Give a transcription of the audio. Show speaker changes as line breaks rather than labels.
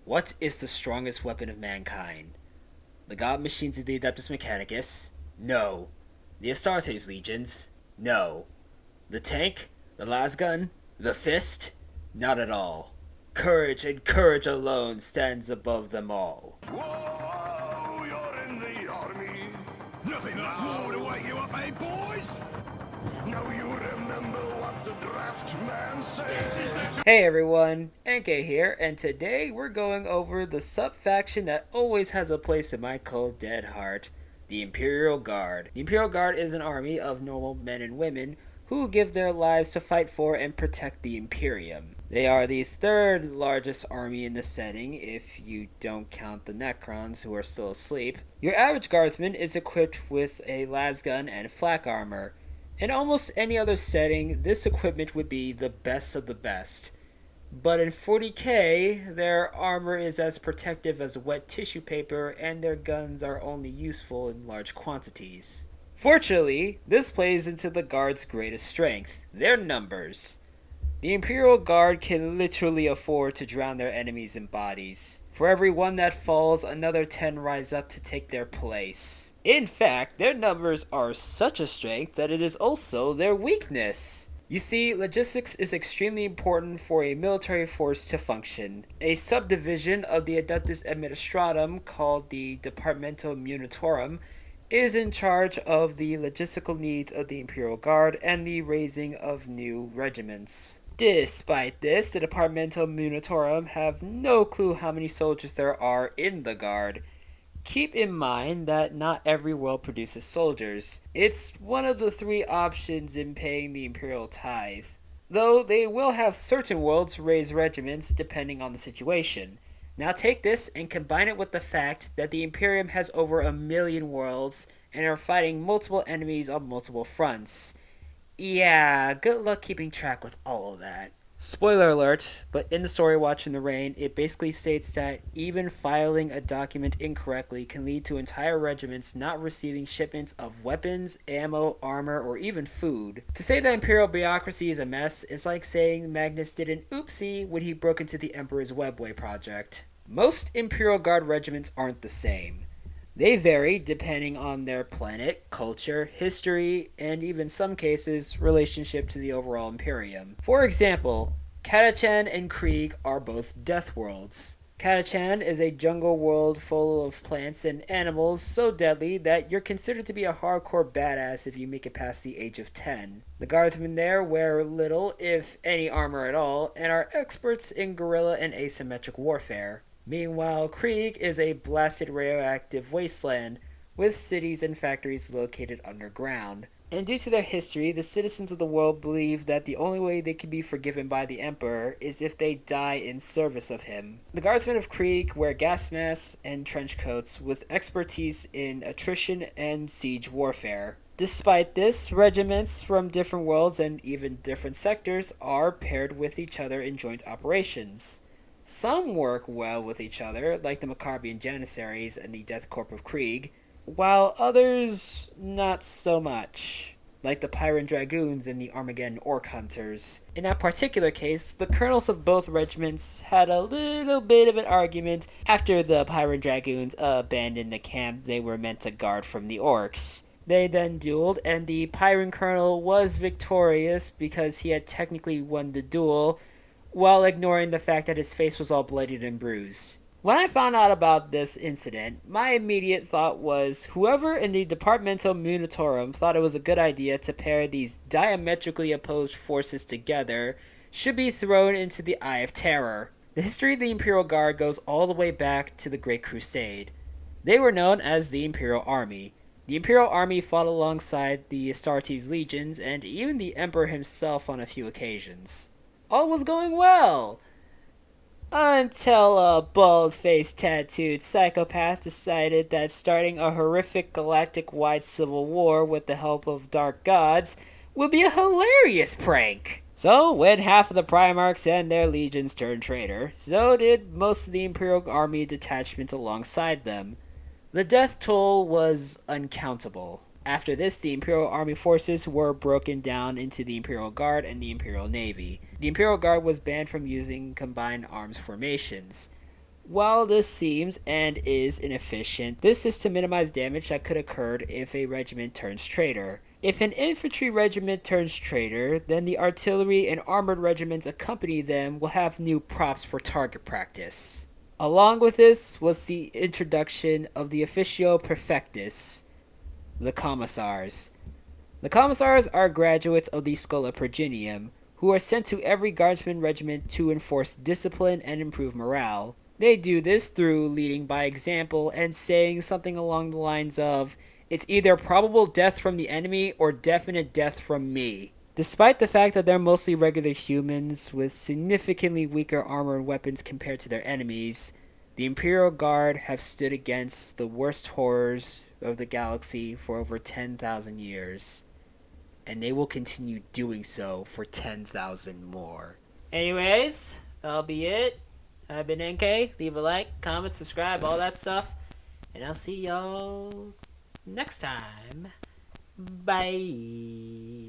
What is the strongest weapon of mankind? The god machines of the Adeptus Mechanicus? No. The Astartes legions? No. The tank? The lasgun? The fist? Not at all. Courage and courage alone stands above them all.
Whoa, you're in the army. Nothing like war to wake you up, eh, boys? Now you remember what the draft man said.
Hey everyone, NK here, and today we're going over the sub-faction that always has a place in my cold dead heart, the Imperial Guard. The Imperial Guard is an army of normal men and women who give their lives to fight for and protect the Imperium. They are the third largest army in the setting if you don't count the Necrons who are still asleep. Your average guardsman is equipped with a lasgun and flak armor. In almost any other setting, this equipment would be the best of the best. But in 40k, their armor is as protective as wet tissue paper and their guns are only useful in large quantities. Fortunately, this plays into the Guard's greatest strength, their numbers. The Imperial Guard can literally afford to drown their enemies in bodies. For every one that falls, another 10 rise up to take their place. In fact, their numbers are such a strength that it is also their weakness. You see, logistics is extremely important for a military force to function. A subdivision of the Adeptus Administratum called the Departmentum Munitorum is in charge of the logistical needs of the Imperial Guard and the raising of new regiments. Despite this, the Departmentum Munitorum have no clue how many soldiers there are in the Guard. Keep in mind that not every world produces soldiers. It's one of the three options in paying the Imperial tithe, though they will have certain worlds raise regiments depending on the situation. Now take this and combine it with the fact that the Imperium has over 1 million worlds and are fighting multiple enemies on multiple fronts. Yeah, good luck keeping track with all of that. Spoiler alert, but in the story Watching the Rain, it basically states that even filing a document incorrectly can lead to entire regiments not receiving shipments of weapons, ammo, armor, or even food. To say that Imperial bureaucracy is a mess is like saying Magnus did an oopsie when he broke into the Emperor's Webway project. Most Imperial Guard regiments aren't the same. They vary depending on their planet, culture, history, and even some cases, relationship to the overall Imperium. For example, Catachan and Krieg are both death worlds. Catachan is a jungle world full of plants and animals so deadly that you're considered to be a hardcore badass if you make it past the age of 10. The guardsmen there wear little, if any armor at all, and are experts in guerrilla and asymmetric warfare. Meanwhile, Krieg is a blasted radioactive wasteland with cities and factories located underground. And due to their history, the citizens of the world believe that the only way they can be forgiven by the Emperor is if they die in service of him. The guardsmen of Krieg wear gas masks and trench coats with expertise in attrition and siege warfare. Despite this, regiments from different worlds and even different sectors are paired with each other in joint operations. Some work well with each other, like the Maccabian Janissaries and the Death Corps of Krieg, while others not so much, like the Pyrran Dragoons and the Armageddon Orc Hunters. In that particular case, the colonels of both regiments had a little bit of an argument after the Pyrran Dragoons abandoned the camp they were meant to guard from the Orcs. They then dueled, and the Pyrran colonel was victorious because he had technically won the duel, while ignoring the fact that his face was all bloodied and bruised. When I found out about this incident, my immediate thought was whoever in the Departmental Munitorum thought it was a good idea to pair these diametrically opposed forces together should be thrown into the Eye of Terror. The history of the Imperial Guard goes all the way back to the Great Crusade. They were known as the Imperial Army. The Imperial Army fought alongside the Astartes legions and even the Emperor himself on a few occasions. All was going well, until a bald-faced tattooed psychopath decided that starting a horrific galactic-wide civil war with the help of dark gods would be a hilarious prank. So when half of the Primarchs and their legions turned traitor, so did most of the Imperial Army detachment alongside them. The death toll was uncountable. After this, the Imperial Army forces were broken down into the Imperial Guard and the Imperial Navy. The Imperial Guard was banned from using combined arms formations. While this seems and is inefficient, this is to minimize damage that could occur if a regiment turns traitor. If an infantry regiment turns traitor, then the artillery and armored regiments accompanying them will have new props for target practice. Along with this was the introduction of the Officio Perfectus, the Commissars. The Commissars are graduates of the Schola Progenium, who are sent to every guardsman regiment to enforce discipline and improve morale. They do this through leading by example and saying something along the lines of, "It's either probable death from the enemy or definite death from me." Despite the fact that they're mostly regular humans with significantly weaker armor and weapons compared to their enemies, the Imperial Guard have stood against the worst horrors of the galaxy for over 10,000 years. And they will continue doing so for 10,000 more. Anyways, that'll be it. I've been NK. Leave a like, comment, subscribe, all that stuff. And I'll see y'all next time. Bye.